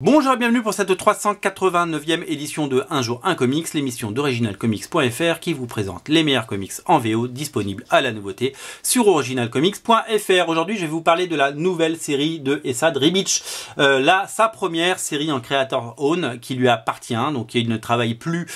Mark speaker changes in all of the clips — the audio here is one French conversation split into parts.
Speaker 1: Bonjour et bienvenue pour cette 389e édition de Un jour un comics, l'émission d'originalcomics.fr qui vous présente les meilleurs comics en VO disponibles à la nouveauté sur originalcomics.fr. Aujourd'hui, je vais vous parler de la nouvelle série de Esad Ribić, sa première série en creator own qui lui appartient, donc il ne travaille plus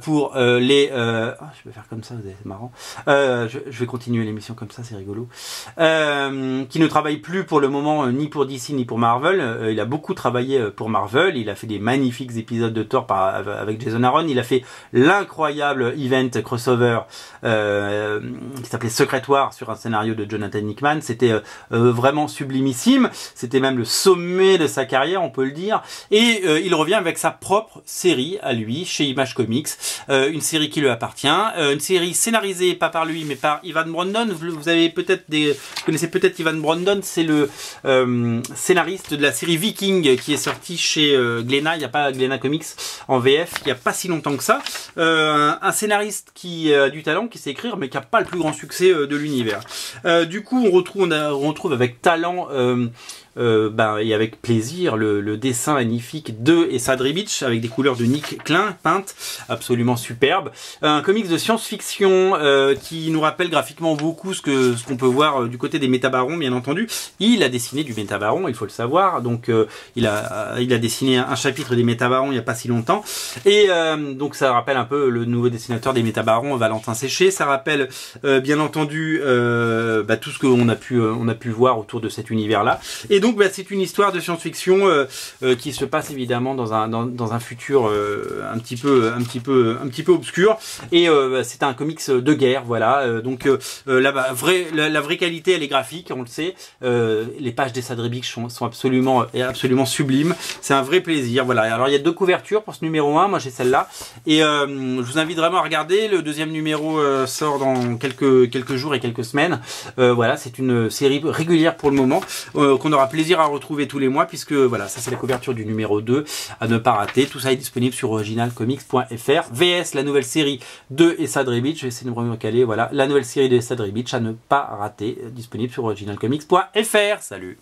Speaker 1: pour les... je vais faire comme ça, c'est marrant. Je vais continuer l'émission comme ça, c'est rigolo. Qui ne travaille plus pour le moment ni pour DC ni pour Marvel. Il a beaucoup travaillé pour Marvel, il a fait des magnifiques épisodes de Thor avec Jason Aaron, il a fait l'incroyable event crossover qui s'appelait Secret War sur un scénario de Jonathan Hickman. C'était vraiment sublimissime, c'était même le sommet de sa carrière, on peut le dire, et il revient avec sa propre série à lui, chez Image Comics, une série qui lui appartient, une série scénarisée pas par lui mais par Ivan Brandon. Vous avez peut-être vous connaissez peut-être Ivan Brandon, c'est le scénariste de la série Viking qui est sortie chez Glénat, il n'y a pas Glénat Comics en VF, il n'y a pas si longtemps que ça. Un scénariste qui a du talent, qui sait écrire, mais qui n'a pas le plus grand succès de l'univers. Du coup, on retrouve avec talent et avec plaisir le dessin magnifique de Esad Ribić avec des couleurs de Nick Klein peintes absolument superbes. Un comics de science-fiction qui nous rappelle graphiquement beaucoup ce qu'on peut voir du côté des Métabarons, bien entendu. Il a dessiné du Métabaron, il faut le savoir, donc il a dessiné un chapitre des Métabarons il n'y a pas si longtemps, et donc ça rappelle un peu le nouveau dessinateur des Métabarons, Valentin Séché. Ça rappelle bien entendu tout ce qu'on a pu voir autour de cet univers là, et donc c'est une histoire de science-fiction qui se passe évidemment dans un futur un petit peu obscur, et c'est un comics de guerre, voilà. Donc la vraie qualité, elle est graphique, on le sait. Les pages d'Esad Ribić sont absolument sublimes, c'est un vrai plaisir, voilà. Alors il y a deux couvertures pour ce numéro 1, moi j'ai celle-là, et je vous invite vraiment à regarder. Le deuxième numéro sort dans quelques jours et quelques semaines. Voilà, c'est une série régulière pour le moment, qu'on aura plaisir à retrouver tous les mois, puisque voilà, ça c'est la couverture du numéro 2 à ne pas rater. Tout ça est disponible sur originalcomics.fr. VS, la nouvelle série de Esad Ribić, je vais essayer de me recaler, voilà, la nouvelle série de Esad Ribić à ne pas rater, disponible sur originalcomics.fr. Salut!